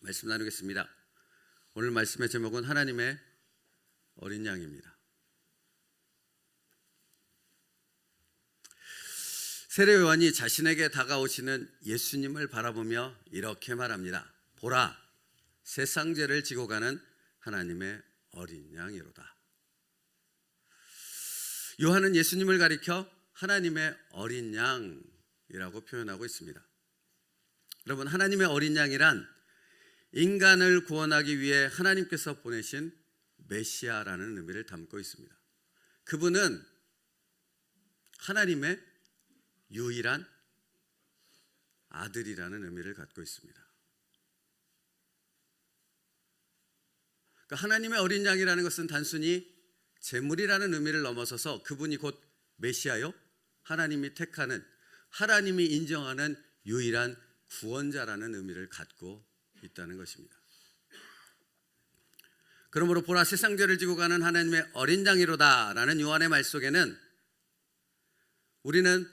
말씀 나누겠습니다. 오늘 말씀의 제목은 하나님의 어린 양입니다. 세례 요한이 자신에게 다가오시는 예수님을 바라보며 이렇게 말합니다. 보라, 세상 죄를 지고 가는 하나님의 어린 양이로다. 요한은 예수님을 가리켜 하나님의 어린 양이라고 표현하고 있습니다. 여러분, 하나님의 어린 양이란 인간을 구원하기 위해 하나님께서 보내신 메시아라는 의미를 담고 있습니다. 그분은 하나님의 유일한 아들이라는 의미를 갖고 있습니다. 그러니까 하나님의 어린 양이라는 것은 단순히 제물이라는 의미를 넘어서서 그분이 곧 메시아요, 하나님이 택하는, 하나님이 인정하는 유일한 구원자라는 의미를 갖고 있다는 것입니다. 그러므로 보라, 세상 죄를 지고 가는 하나님의 어린 양이로다 라는 요한의 말 속에는 우리는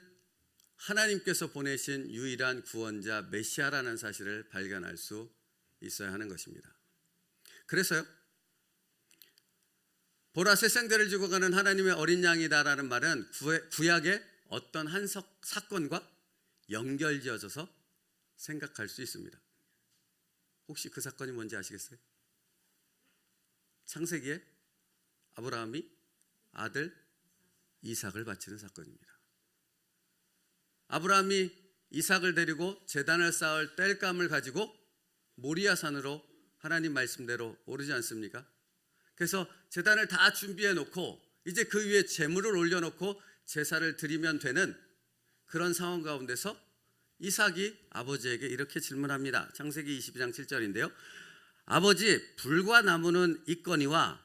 하나님께서 보내신 유일한 구원자 메시아라는 사실을 발견할 수 있어야 하는 것입니다. 그래서요, 보라, 세상 죄를 지고 가는 하나님의 어린 양이다라는 말은 구약의 어떤 한 사건과 연결지어져서 생각할 수 있습니다. 혹시 그 사건이 뭔지 아시겠어요? 창세기에 아브라함이 아들 이삭을 바치는 사건입니다. 아브라함이 이삭을 데리고 제단을 쌓을 땔감을 가지고 모리아산으로 하나님 말씀대로 오르지 않습니까? 그래서 제단을 다 준비해 놓고 이제 그 위에 제물을 올려놓고 제사를 드리면 되는 그런 상황 가운데서 이삭이 아버지에게 이렇게 질문합니다. 창세기 22장 7절인데요. 아버지, 불과 나무는 있거니와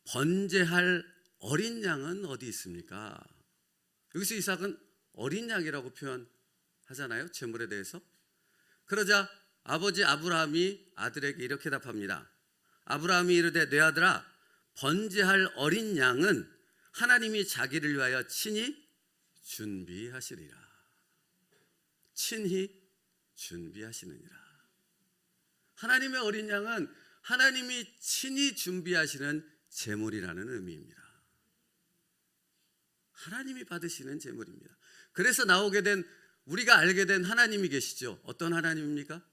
번제할 어린 양은 어디 있습니까? 여기서 이삭은 어린 양이라고 표현하잖아요, 제물에 대해서. 그러자 아버지 아브라함이 아들에게 이렇게 답합니다. 아브라함이 이르되 내 아들아, 번제할 어린 양은 하나님이 자기를 위하여 친히 준비하시리라. 친히 준비하시느니라. 하나님의 어린 양은 하나님이 친히 준비하시는 제물이라는 의미입니다. 하나님이 받으시는 제물입니다. 그래서 나오게 된, 우리가 알게 된 하나님이 계시죠. 어떤 하나님입니까?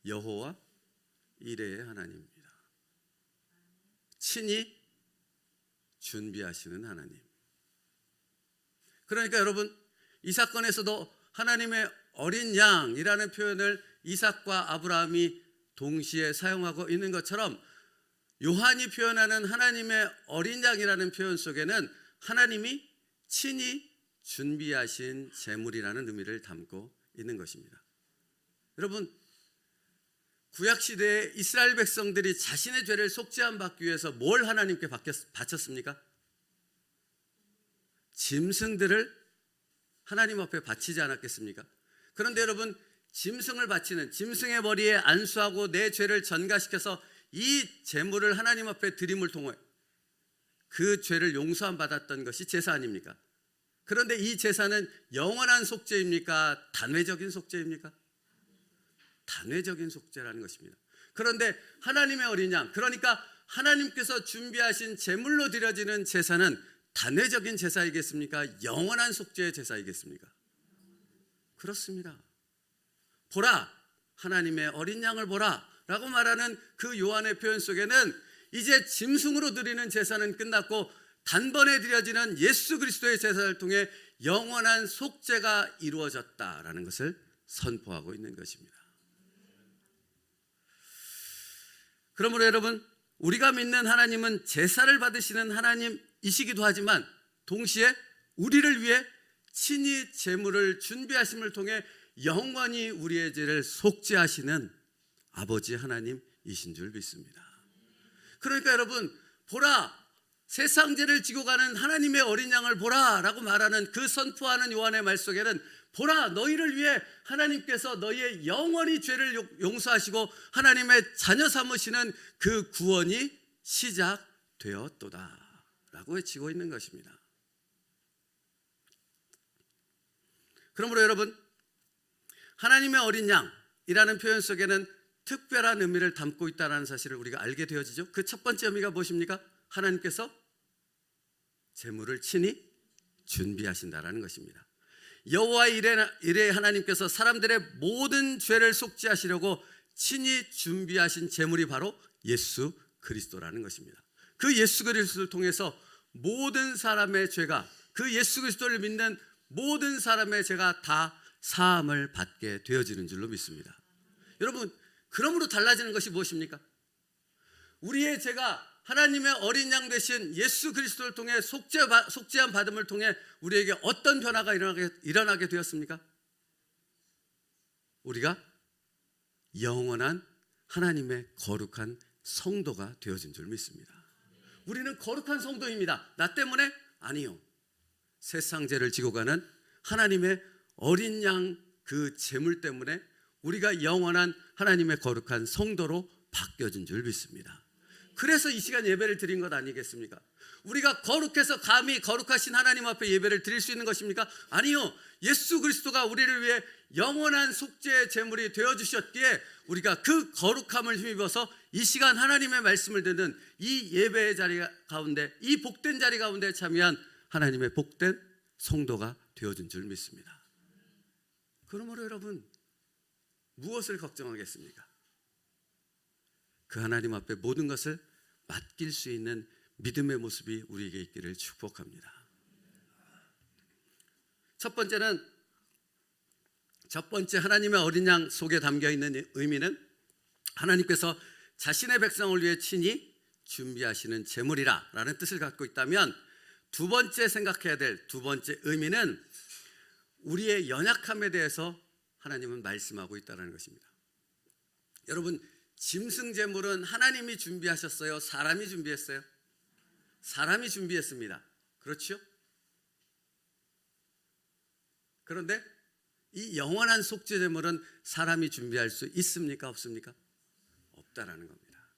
여호와 이레의 하나님입니다. 친히 준비하시는 하나님. 그러니까 여러분, 이 사건에서도 하나님의 어린 양이라는 표현을 이삭과 아브라함이 동시에 사용하고 있는 것처럼 요한이 표현하는 하나님의 어린 양이라는 표현 속에는 하나님이 친히 준비하신 제물이라는 의미를 담고 있는 것입니다. 여러분, 구약시대에 이스라엘 백성들이 자신의 죄를 속죄함 받기 위해서 뭘 하나님께 바쳤습니까? 짐승들을 하나님 앞에 바치지 않았겠습니까? 그런데 여러분, 짐승을 바치는, 짐승의 머리에 안수하고 내 죄를 전가시켜서 이 제물을 하나님 앞에 드림을 통해 그 죄를 용서함 받았던 것이 제사 아닙니까? 그런데 이 제사는 영원한 속죄입니까? 단회적인 속죄입니까? 단회적인 속죄라는 것입니다. 그런데 하나님의 어린 양, 그러니까 하나님께서 준비하신 제물로 드려지는 제사는 단회적인 제사이겠습니까? 영원한 속죄의 제사이겠습니까? 그렇습니다. 보라, 하나님의 어린 양을 보라 라고 말하는 그 요한의 표현 속에는 이제 짐승으로 드리는 제사는 끝났고 단번에 드려지는 예수 그리스도의 제사를 통해 영원한 속죄가 이루어졌다라는 것을 선포하고 있는 것입니다. 그러므로 여러분, 우리가 믿는 하나님은 제사를 받으시는 하나님이시기도 하지만 동시에 우리를 위해 친히 제물을 준비하심을 통해 영원히 우리의 죄를 속죄하시는 아버지 하나님이신 줄 믿습니다. 그러니까 여러분, 보라, 세상 죄를 지고 가는 하나님의 어린 양을 보라 라고 말하는 그 선포하는 요한의 말 속에는 보라, 너희를 위해 하나님께서 너희의 영원히 죄를 용서하시고 하나님의 자녀 삼으시는 그 구원이 시작되었도다 라고 외치고 있는 것입니다. 그러므로 여러분, 하나님의 어린 양이라는 표현 속에는 특별한 의미를 담고 있다는 사실을 우리가 알게 되어지죠. 그 첫 번째 의미가 무엇입니까? 하나님께서 제물을 친히 준비하신다라는 것입니다. 여호와의 이레 하나님께서 사람들의 모든 죄를 속죄하시려고 친히 준비하신 제물이 바로 예수 그리스도라는 것입니다. 그 예수 그리스도를 통해서 모든 사람의 죄가, 그 예수 그리스도를 믿는 모든 사람의 죄가 다 사함을 받게 되어지는 줄로 믿습니다. 여러분, 그러므로 달라지는 것이 무엇입니까? 우리의 죄가 하나님의 어린 양 되신 예수 그리스도를 통해 속죄함 받음을 통해 우리에게 어떤 변화가 일어나게 되었습니까? 우리가 영원한 하나님의 거룩한 성도가 되어진 줄 믿습니다. 우리는 거룩한 성도입니다. 나 때문에? 아니요. 세상 죄를 지고 가는 하나님의 어린 양 그 제물 때문에 우리가 영원한 하나님의 거룩한 성도로 바뀌어진 줄 믿습니다. 그래서 이 시간 예배를 드린 것 아니겠습니까? 우리가 거룩해서 감히 거룩하신 하나님 앞에 예배를 드릴 수 있는 것입니까? 아니요. 예수 그리스도가 우리를 위해 영원한 속죄의 제물이 되어주셨기에 우리가 그 거룩함을 힘입어서 이 시간 하나님의 말씀을 듣는 이 예배의 자리 가운데, 이 복된 자리 가운데 참여한 하나님의 복된 성도가 되어준 줄 믿습니다. 그러므로 여러분, 무엇을 걱정하겠습니까? 그 하나님 앞에 모든 것을 맡길 수 있는 믿음의 모습이 우리에게 있기를 축복합니다. 첫 번째 하나님의 어린 양 속에 담겨 있는 의미는 하나님께서 자신의 백성을 위해 친히 준비하시는 제물이라 라는 뜻을 갖고 있다면, 두 번째 생각해야 될 두 번째 의미는 우리의 연약함에 대해서 하나님은 말씀하고 있다는 것입니다. 여러분, 짐승 제물은 하나님이 준비하셨어요? 사람이 준비했어요? 사람이 준비했습니다. 그렇죠? 그런데 이 영원한 속죄 제물은 사람이 준비할 수 있습니까? 없습니까? 없다라는 겁니다.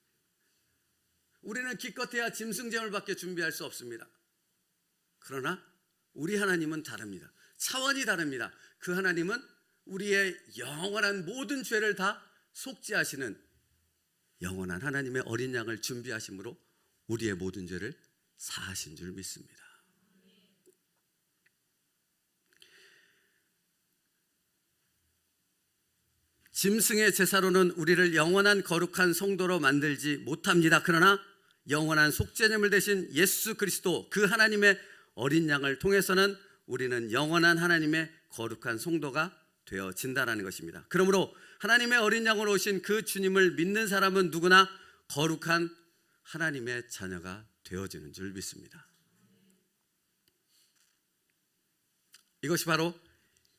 우리는 기껏해야 짐승 제물밖에 준비할 수 없습니다. 그러나 우리 하나님은 다릅니다. 차원이 다릅니다. 그 하나님은 우리의 영원한 모든 죄를 다 속죄하시는 영원한 하나님의 어린 양을 준비하심으로 우리의 모든 죄를 사하신 줄 믿습니다. 짐승의 제사로는 우리를 영원한 거룩한 성도로 만들지 못합니다. 그러나 영원한 속죄제물 대신 예수 그리스도 그 하나님의 어린 양을 통해서는 우리는 영원한 하나님의 거룩한 성도가 되어진다는 것입니다. 그러므로 하나님의 어린 양으로 오신 그 주님을 믿는 사람은 누구나 거룩한 하나님의 자녀가 되어지는 줄 믿습니다. 이것이 바로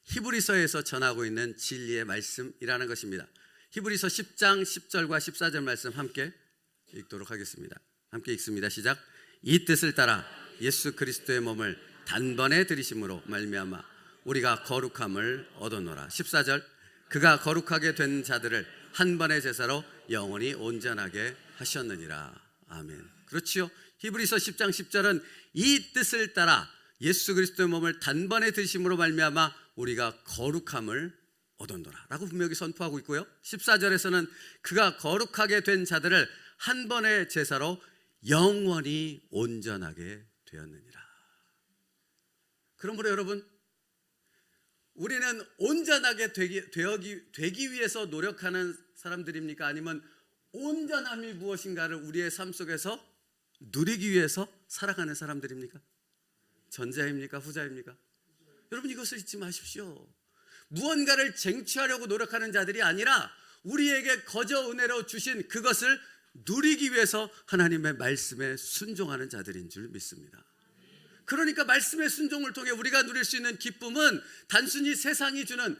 히브리서에서 전하고 있는 진리의 말씀이라는 것입니다. 히브리서 10장 10절과 14절 말씀 함께 읽도록 하겠습니다. 함께 읽습니다. 시작. 이 뜻을 따라 예수 그리스도의 몸을 단번에 들이심으로 말미암아 우리가 거룩함을 얻었노라. 14절. 그가 거룩하게 된 자들을 한 번의 제사로 영원히 온전하게 하셨느니라. 아멘. 그렇지요. 히브리서 10장 10절은 이 뜻을 따라 예수 그리스도의 몸을 단번에 들이심으로 말미암아 우리가 거룩함을 얻었노라 라고 분명히 선포하고 있고요. 14절에서는 그가 거룩하게 된 자들을 한 번의 제사로 영원히 온전하게 되었느니라. 그러므로 여러분, 우리는 온전하게 되기 위해서 노력하는 사람들입니까? 아니면 온전함이 무엇인가를 우리의 삶 속에서 누리기 위해서 살아가는 사람들입니까? 전자입니까? 후자입니까? 여러분, 이것을 잊지 마십시오. 무언가를 쟁취하려고 노력하는 자들이 아니라 우리에게 거저 은혜로 주신 그것을 누리기 위해서 하나님의 말씀에 순종하는 자들인 줄 믿습니다. 그러니까 말씀의 순종을 통해 우리가 누릴 수 있는 기쁨은 단순히 세상이 주는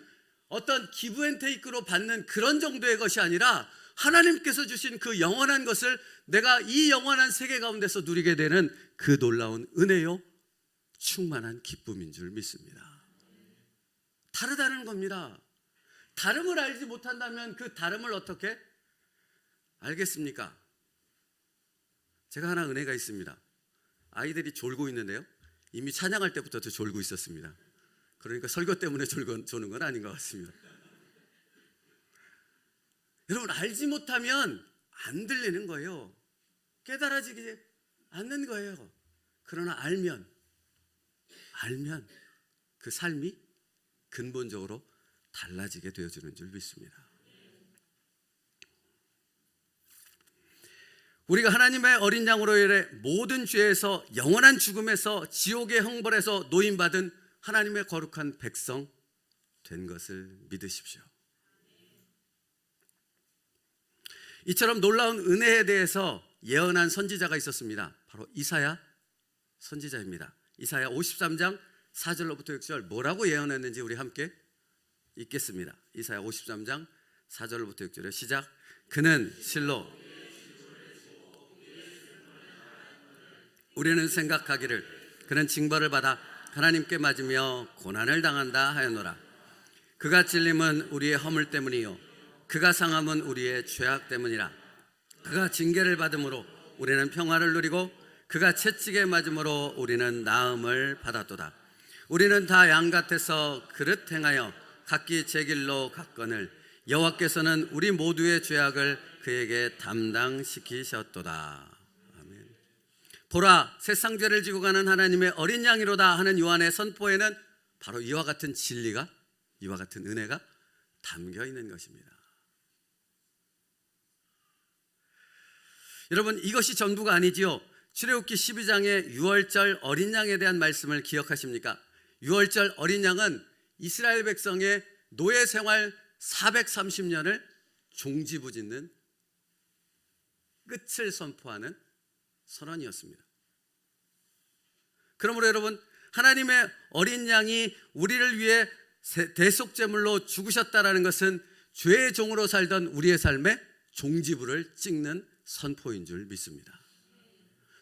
어떤 기브앤테이크로 받는 그런 정도의 것이 아니라 하나님께서 주신 그 영원한 것을 내가 이 영원한 세계 가운데서 누리게 되는 그 놀라운 은혜요 충만한 기쁨인 줄 믿습니다. 다르다는 겁니다. 다름을 알지 못한다면 그 다름을 어떻게 알겠습니까? 제가 하나 은혜가 있습니다. 아이들이 졸고 있는데요, 이미 찬양할 때부터 졸고 있었습니다. 그러니까 설교 때문에 조는 건 아닌 것 같습니다. 여러분, 알지 못하면 안 들리는 거예요. 깨달아지지 않는 거예요. 그러나 알면 그 삶이 근본적으로 달라지게 되어주는 줄 믿습니다. 우리가 하나님의 어린 양으로 인해 모든 죄에서, 영원한 죽음에서, 지옥의 형벌에서 노임받은 하나님의 거룩한 백성 된 것을 믿으십시오. 이처럼 놀라운 은혜에 대해서 예언한 선지자가 있었습니다. 바로 이사야 선지자입니다. 이사야 53장 4절로부터 6절 뭐라고 예언했는지 우리 함께 읽겠습니다. 이사야 53장 4절로부터 6절에 시작. 그는 실로 우리는 생각하기를 그는 징벌을 받아 하나님께 맞으며 고난을 당한다 하였노라. 그가 찔림은 우리의 허물 때문이요 그가 상함은 우리의 죄악 때문이라. 그가 징계를 받음으로 우리는 평화를 누리고 그가 채찍에 맞음으로 우리는 나음을 받았도다. 우리는 다 양 같아서 그릇 행하여 각기 제 길로 갔거늘 여호와께서는 우리 모두의 죄악을 그에게 담당시키셨도다. 아멘. 보라, 세상 죄를 지고 가는 하나님의 어린 양이로다 하는 요한의 선포에는 바로 이와 같은 진리가, 이와 같은 은혜가 담겨 있는 것입니다. 여러분, 이것이 전부가 아니지요. 출애굽기 12장의 유월절 어린 양에 대한 말씀을 기억하십니까? 유월절 어린 양은 이스라엘 백성의 노예 생활 430년을 종지부짓는 끝을 선포하는 선언이었습니다. 그러므로 여러분, 하나님의 어린 양이 우리를 위해 대속제물로 죽으셨다라는 것은 죄의 종으로 살던 우리의 삶에 종지부를 찍는 선포인 줄 믿습니다.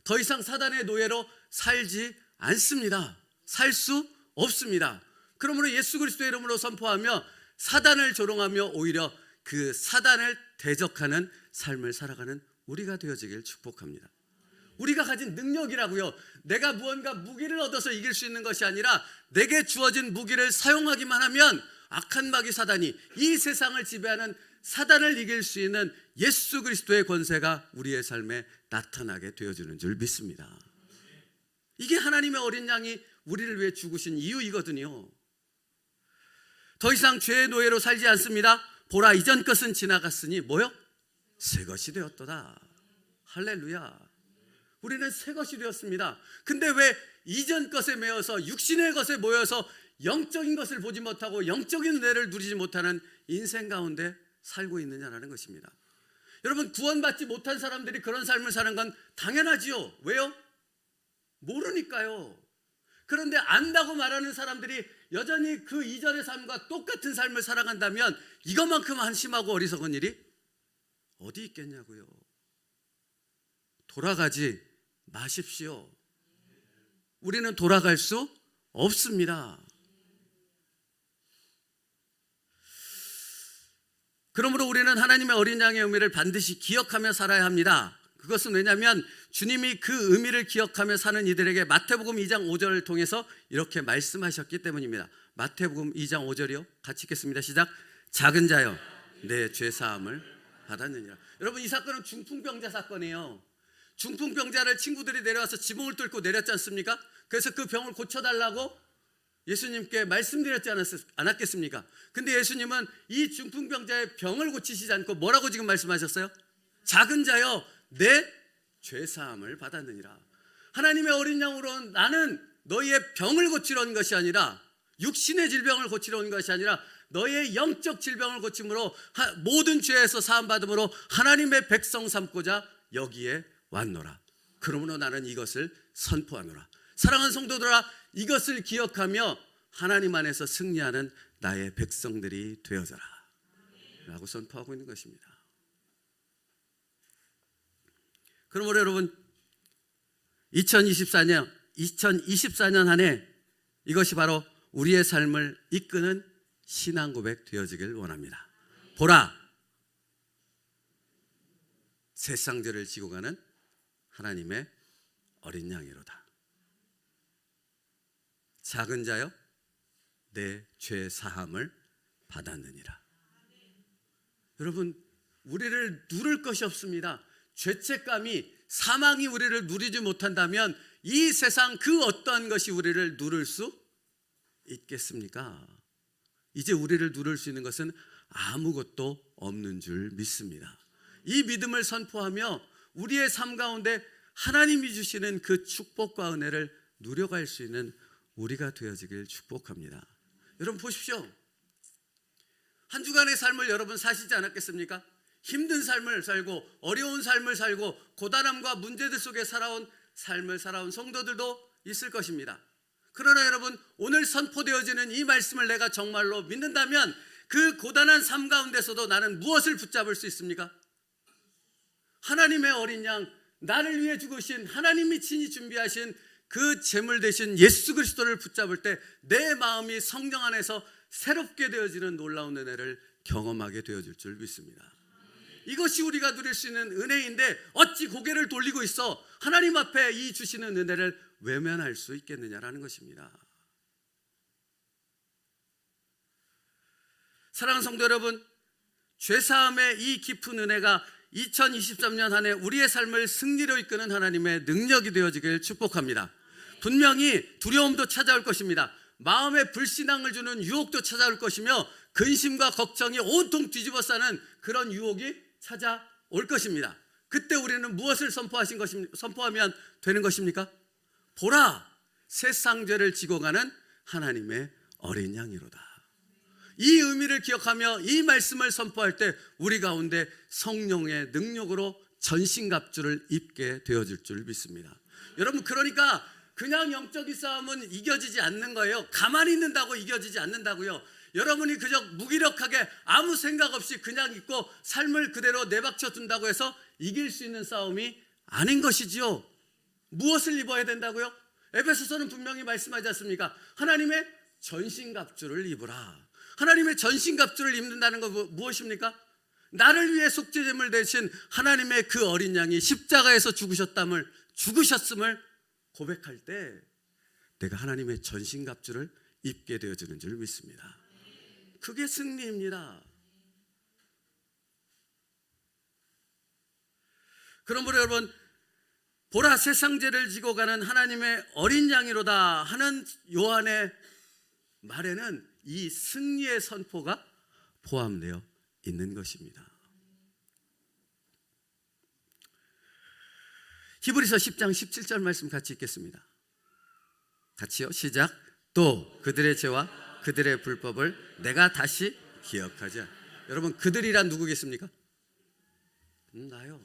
더 이상 사단의 노예로 살지 않습니다. 살 수 없습니다. 그러므로 예수 그리스도의 이름으로 선포하며 사단을 조롱하며 오히려 그 사단을 대적하는 삶을 살아가는 우리가 되어지길 축복합니다. 우리가 가진 능력이라고요, 내가 무언가 무기를 얻어서 이길 수 있는 것이 아니라 내게 주어진 무기를 사용하기만 하면 악한 마귀 사단이, 이 세상을 지배하는 사단을 이길 수 있는 예수 그리스도의 권세가 우리의 삶에 나타나게 되어주는 줄 믿습니다. 이게 하나님의 어린 양이 우리를 위해 죽으신 이유이거든요. 더 이상 죄의 노예로 살지 않습니다. 보라, 이전 것은 지나갔으니 뭐요? 새 것이 되었도다. 할렐루야. 우리는 새 것이 되었습니다. 근데 왜 이전 것에 매여서 육신의 것에 모여서 영적인 것을 보지 못하고 영적인 은혜를 누리지 못하는 인생 가운데 살고 있느냐라는 것입니다. 여러분, 구원받지 못한 사람들이 그런 삶을 사는 건 당연하지요. 왜요? 모르니까요. 그런데 안다고 말하는 사람들이 여전히 그 이전의 삶과 똑같은 삶을 살아간다면 이것만큼 한심하고 어리석은 일이 어디 있겠냐고요. 돌아가지 마십시오. 우리는 돌아갈 수 없습니다. 그러므로 우리는 하나님의 어린 양의 의미를 반드시 기억하며 살아야 합니다. 그것은 왜냐하면 주님이 그 의미를 기억하며 사는 이들에게 마태복음 2장 5절을 통해서 이렇게 말씀하셨기 때문입니다. 마태복음 2장 5절이요. 같이 읽겠습니다. 시작. 작은 자여, 내 죄사함을 받았느니라. 여러분, 이 사건은 중풍병자 사건이에요. 중풍병자를 친구들이 내려와서 지붕을 뚫고 내렸지 않습니까? 그래서 그 병을 고쳐달라고 예수님께 말씀드렸지 않았겠습니까? 근데 예수님은 이 중풍병자의 병을 고치시지 않고 뭐라고 지금 말씀하셨어요? 작은 자여, 내 죄사함을 받았느니라. 하나님의 어린 양으로 나는 너희의 병을 고치러 온 것이 아니라, 육신의 질병을 고치러 온 것이 아니라 너희의 영적 질병을 고침으로 모든 죄에서 사함받음으로 하나님의 백성 삼고자 여기에 왔노라. 그러므로 나는 이것을 선포하노라. 사랑하는 성도들아, 이것을 기억하며 하나님 안에서 승리하는 나의 백성들이 되어져라 라고 선포하고 있는 것입니다. 그러므로 여러분, 2024년 한 해 이것이 바로 우리의 삶을 이끄는 신앙 고백 되어지길 원합니다. 보라, 세상 죄를 지고 가는 하나님의 어린 양이로다. 작은 자여, 내 죄 사함을 받았느니라. 여러분, 우리를 누를 것이 없습니다. 죄책감이, 사망이 우리를 누리지 못한다면 이 세상 그 어떠한 것이 우리를 누를 수 있겠습니까? 이제 우리를 누를 수 있는 것은 아무것도 없는 줄 믿습니다. 이 믿음을 선포하며 우리의 삶 가운데 하나님이 주시는 그 축복과 은혜를 누려갈 수 있는 우리가 되어지길 축복합니다. 여러분 보십시오. 한 주간의 삶을 여러분 사시지 않았겠습니까? 힘든 삶을 살고 어려운 삶을 살고 고단함과 문제들 속에 살아온 삶을 살아온 성도들도 있을 것입니다. 그러나 여러분, 오늘 선포되어지는 이 말씀을 내가 정말로 믿는다면 그 고단한 삶 가운데서도 나는 무엇을 붙잡을 수 있습니까? 하나님의 어린 양, 나를 위해 죽으신 하나님이 친히 준비하신 그 제물 되신 예수 그리스도를 붙잡을 때 내 마음이 성령 안에서 새롭게 되어지는 놀라운 은혜를 경험하게 되어질 줄 믿습니다. 이것이 우리가 누릴 수 있는 은혜인데 어찌 고개를 돌리고 있어 하나님 앞에 이 주시는 은혜를 외면할 수 있겠느냐라는 것입니다. 사랑하는 성도 여러분, 죄사함의 이 깊은 은혜가 2023년 한 해 우리의 삶을 승리로 이끄는 하나님의 능력이 되어지길 축복합니다. 분명히 두려움도 찾아올 것입니다. 마음에 불신앙을 주는 유혹도 찾아올 것이며 근심과 걱정이 온통 뒤집어 싸는 그런 유혹이 찾아올 것입니다. 그때 우리는 무엇을 선포하면 되는 것입니까? 보라, 세상 죄를 지고 가는 하나님의 어린 양이로다. 이 의미를 기억하며 이 말씀을 선포할 때 우리 가운데 성령의 능력으로 전신갑주를 입게 되어질 줄 믿습니다. 여러분, 그러니까 그냥 영적인 싸움은 이겨지지 않는 거예요. 가만히 있는다고 이겨지지 않는다고요. 여러분이 그저 무기력하게 아무 생각 없이 그냥 있고 삶을 그대로 내박쳐 둔다고 해서 이길 수 있는 싸움이 아닌 것이지요. 무엇을 입어야 된다고요? 에베소서는 분명히 말씀하지 않습니까? 하나님의 전신갑주를 입으라. 하나님의 전신갑주를 입는다는 건 무엇입니까? 나를 위해 속죄제물 되신 하나님의 그 어린 양이 십자가에서 죽으셨음을 고백할 때 내가 하나님의 전신갑주를 입게 되어지는 줄 믿습니다. 그게 승리입니다. 그러므로 여러분, 보라, 세상 죄를 지고 가는 하나님의 어린 양이로다 하는 요한의 말에는 이 승리의 선포가 포함되어 있는 것입니다. 히브리서 10장 17절 말씀 같이 읽겠습니다. 같이요, 시작. 또 그들의 죄와 그들의 불법을 내가 다시 기억하지 않아. 여러분, 그들이란 누구겠습니까? 나요.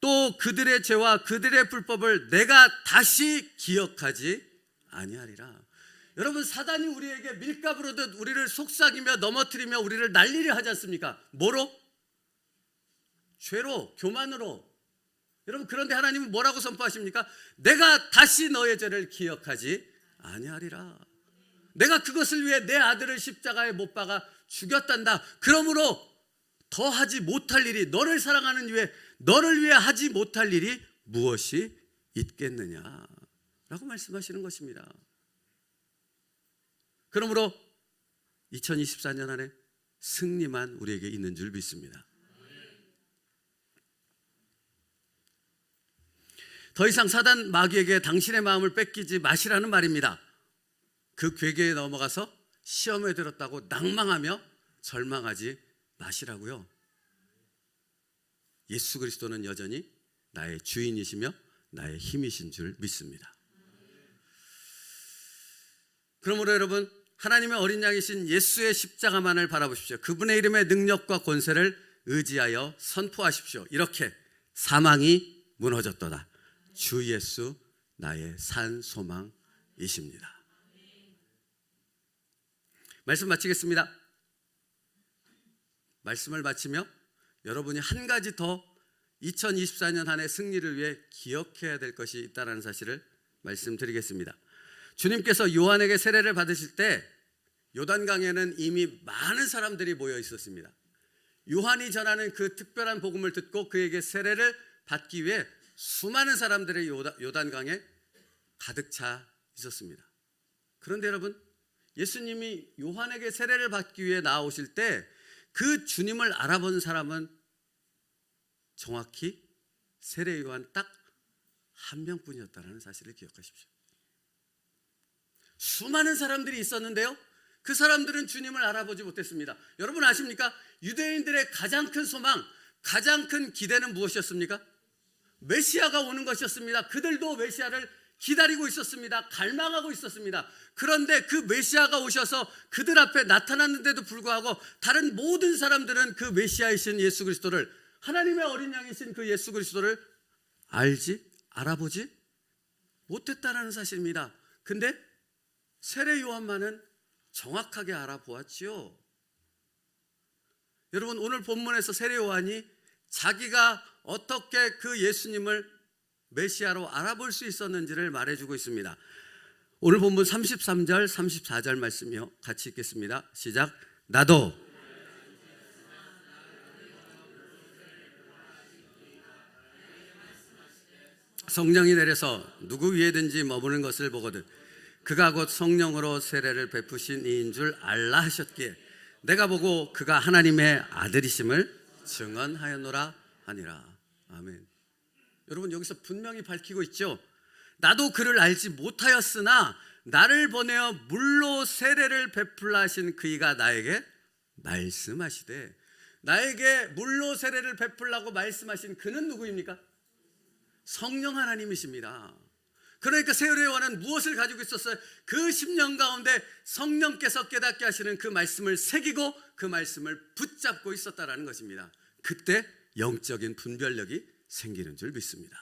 또 그들의 죄와 그들의 불법을 내가 다시 기억하지 아니하리라. 여러분, 사단이 우리에게 밀가부르듯 우리를 속삭이며 넘어뜨리며 우리를 난리를 하지 않습니까? 뭐로? 죄로, 교만으로. 여러분, 그런데 하나님은 뭐라고 선포하십니까? 내가 다시 너의 죄를 기억하지 아니하리라. 내가 그것을 위해 내 아들을 십자가에 못 박아 죽였단다. 그러므로 더 하지 못할 일이, 너를 사랑하는 이유에 너를 위해 하지 못할 일이 무엇이 있겠느냐라고 말씀하시는 것입니다. 그러므로 2024년 안에 승리만 우리에게 있는 줄 믿습니다. 더 이상 사단 마귀에게 당신의 마음을 뺏기지 마시라는 말입니다. 그 괴계에 넘어가서 시험에 들었다고 낭망하며 절망하지 마시라고요. 예수 그리스도는 여전히 나의 주인이시며 나의 힘이신 줄 믿습니다. 그러므로 여러분, 하나님의 어린 양이신 예수의 십자가만을 바라보십시오. 그분의 이름의 능력과 권세를 의지하여 선포하십시오. 이렇게 사망이 무너졌도다. 주 예수 나의 산 소망이십니다. 말씀 마치겠습니다. 말씀을 마치며 여러분이 한 가지 더 2024년 한 해 승리를 위해 기억해야 될 것이 있다는 사실을 말씀드리겠습니다. 주님께서 요한에게 세례를 받으실 때 요단강에는 이미 많은 사람들이 모여 있었습니다. 요한이 전하는 그 특별한 복음을 듣고 그에게 세례를 받기 위해 수많은 사람들이 요단강에 가득 차 있었습니다. 그런데 여러분, 예수님이 요한에게 세례를 받기 위해 나오실 때 그 주님을 알아본 사람은 정확히 세례 요한 딱 한 명뿐이었다는 사실을 기억하십시오. 수많은 사람들이 있었는데요, 그 사람들은 주님을 알아보지 못했습니다. 여러분 아십니까? 유대인들의 가장 큰 소망, 가장 큰 기대는 무엇이었습니까? 메시아가 오는 것이었습니다. 그들도 메시아를 기다리고 있었습니다. 갈망하고 있었습니다. 그런데 그 메시아가 오셔서 그들 앞에 나타났는데도 불구하고 다른 모든 사람들은 그 메시아이신 예수 그리스도를, 하나님의 어린 양이신 그 예수 그리스도를 알아보지 못했다는 사실입니다. 근데 세례 요한만은 정확하게 알아보았지요. 여러분, 오늘 본문에서 세례 요한이 자기가 어떻게 그 예수님을 메시아로 알아볼 수 있었는지를 말해주고 있습니다. 오늘 본문 33절 34절 말씀이요, 같이 읽겠습니다. 시작. 나도 성령이 내려서 누구 위에든지 머무는 것을 보거든 그가 곧 성령으로 세례를 베푸신 이인 줄 알라 하셨기에 내가 보고 그가 하나님의 아들이심을 증언하였노라 하니라. 아멘. 여러분, 여기서 분명히 밝히고 있죠. 나도 그를 알지 못하였으나 나를 보내어 물로 세례를 베풀라 하신 그이가 나에게 말씀하시되, 나에게 물로 세례를 베풀라고 말씀하신 그는 누구입니까? 성령 하나님이십니다. 그러니까 세례 요한은 무엇을 가지고 있었어요? 그 10년 가운데 성령께서 깨닫게 하시는 그 말씀을 새기고 그 말씀을 붙잡고 있었다라는 것입니다. 그때 영적인 분별력이 생기는 줄 믿습니다.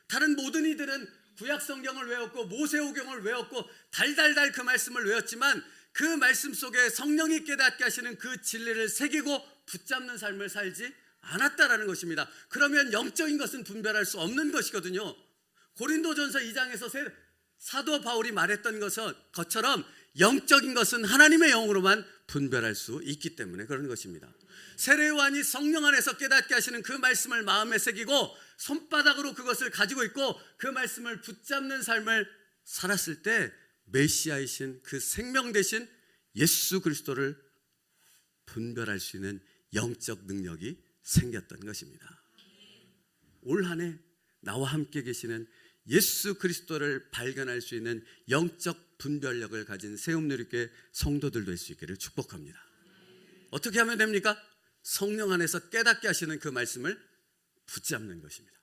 다른 모든 이들은 구약 성경을 외웠고 모세오경을 외웠고 달달달 그 말씀을 외웠지만 그 말씀 속에 성령이 깨닫게 하시는 그 진리를 새기고 붙잡는 삶을 살지 않았다라는 것입니다. 그러면 영적인 것은 분별할 수 없는 것이거든요. 고린도전서 2장에서 사도 바울이 말했던 것처럼 영적인 것은 하나님의 영으로만 분별할 수 있기 때문에 그런 것입니다. 세례 요한이 성령 안에서 깨닫게 하시는 그 말씀을 마음에 새기고 손바닥으로 그것을 가지고 있고 그 말씀을 붙잡는 삶을 살았을 때 메시아이신 그 생명 되신 예수 그리스도를 분별할 수 있는 영적 능력이 생겼던 것입니다. 올 한 해 나와 함께 계시는 예수 그리스도를 발견할 수 있는 영적 분별력을 가진 새움누리교회 성도들 될 수 있기를 축복합니다. 어떻게 하면 됩니까? 성령 안에서 깨닫게 하시는 그 말씀을 붙잡는 것입니다.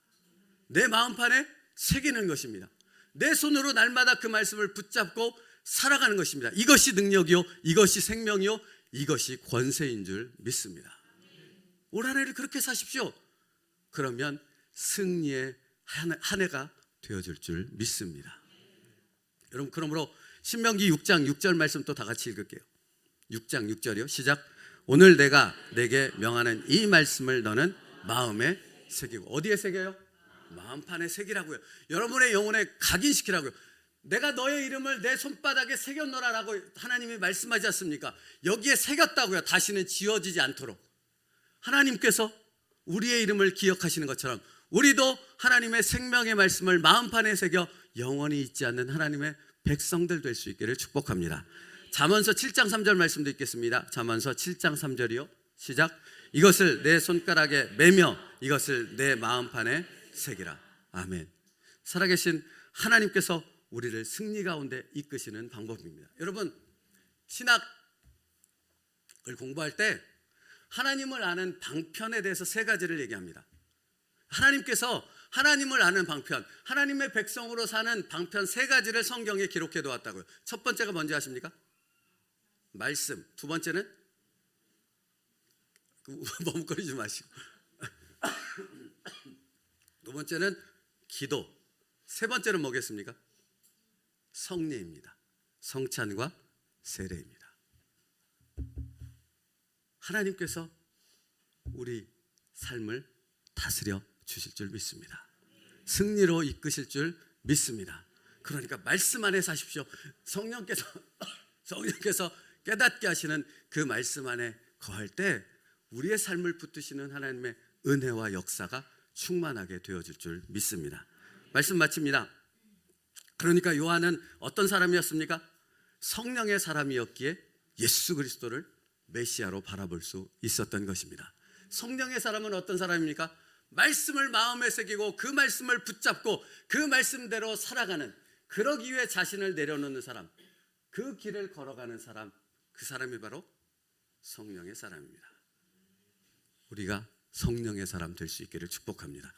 내 마음판에 새기는 것입니다. 내 손으로 날마다 그 말씀을 붙잡고 살아가는 것입니다. 이것이 능력이요, 이것이 생명이요, 이것이 권세인 줄 믿습니다. 올 한 해를 그렇게 사십시오. 그러면 승리의 한 해가 되어질 줄 믿습니다. 여러분, 그러므로 신명기 6장 6절 말씀 또 다 같이 읽을게요. 6장 6절이요, 시작. 오늘 내가 내게 명하는 이 말씀을 너는 마음에 새기고. 어디에 새겨요? 마음판에 새기라고요. 여러분의 영혼에 각인시키라고요. 내가 너의 이름을 내 손바닥에 새겼노라라고 하나님이 말씀하지 않습니까? 여기에 새겼다고요. 다시는 지워지지 않도록. 하나님께서 우리의 이름을 기억하시는 것처럼 우리도 하나님의 생명의 말씀을 마음판에 새겨 영원히 잊지 않는 하나님의 백성들 될 수 있기를 축복합니다. 잠언서 7장 3절 말씀도 읽겠습니다. 잠언서 7장 3절이요, 시작. 이것을 내 손가락에 매며 이것을 내 마음판에 새기라. 아멘. 살아계신 하나님께서 우리를 승리 가운데 이끄시는 방법입니다. 여러분, 신학을 공부할 때 하나님을 아는 방편에 대해서 세 가지를 얘기합니다. 하나님께서 하나님을 아는 방편, 하나님의 백성으로 사는 방편 세 가지를 성경에 기록해 놓았다고요. 첫 번째가 뭔지 아십니까? 말씀. 두 번째는 머뭇거리지 마시고 두 번째는 기도. 세 번째는 뭐겠습니까? 성례입니다. 성찬과 세례입니다. 하나님께서 우리 삶을 다스려 주실 줄 믿습니다. 승리로 이끄실 줄 믿습니다. 그러니까 말씀 안에 사십시오. 성령께서 깨닫게 하시는 그 말씀 안에 거할 때 우리의 삶을 붙드시는 하나님의 은혜와 역사가 충만하게 되어질 줄 믿습니다. 말씀 마칩니다. 그러니까 요한은 어떤 사람이었습니까? 성령의 사람이었기에 예수 그리스도를 메시아로 바라볼 수 있었던 것입니다. 성령의 사람은 어떤 사람입니까? 말씀을 마음에 새기고 그 말씀을 붙잡고 그 말씀대로 살아가는, 그러기 위해 자신을 내려놓는 사람, 그 길을 걸어가는 사람, 그 사람이 바로 성령의 사람입니다. 우리가 성령의 사람 될 수 있기를 축복합니다.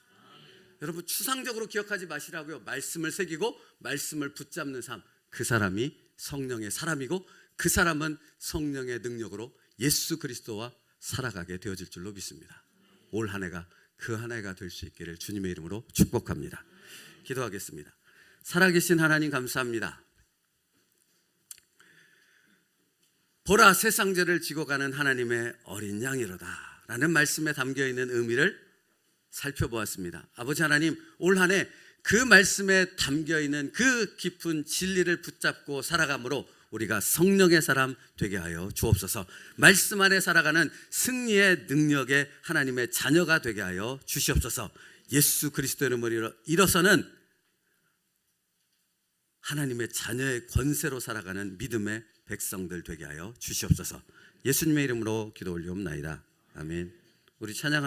여러분, 추상적으로 기억하지 마시라고요. 말씀을 새기고 말씀을 붙잡는 삶, 그 사람이 성령의 사람이고 그 사람은 성령의 능력으로 예수 그리스도와 살아가게 되어질 줄로 믿습니다. 올 한 해가 그 한 해가 될 수 있기를 주님의 이름으로 축복합니다. 기도하겠습니다. 살아계신 하나님 감사합니다. 보라, 세상 죄를 지고 가는 하나님의 어린 양이로다 라는 말씀에 담겨있는 의미를 살펴보았습니다. 아버지 하나님, 올 한 해 그 말씀에 담겨있는 그 깊은 진리를 붙잡고 살아감으로 우리가 성령의 사람 되게 하여 주옵소서. 말씀 안에 살아가는 승리의 능력의 하나님의 자녀가 되게 하여 주시옵소서. 예수 그리스도의 이름으로 일어서는 하나님의 자녀의 권세로 살아가는 믿음의 백성들 되게 하여 주시옵소서. 예수님의 이름으로 기도 올리옵나이다. 아멘. 우리 찬양합니다.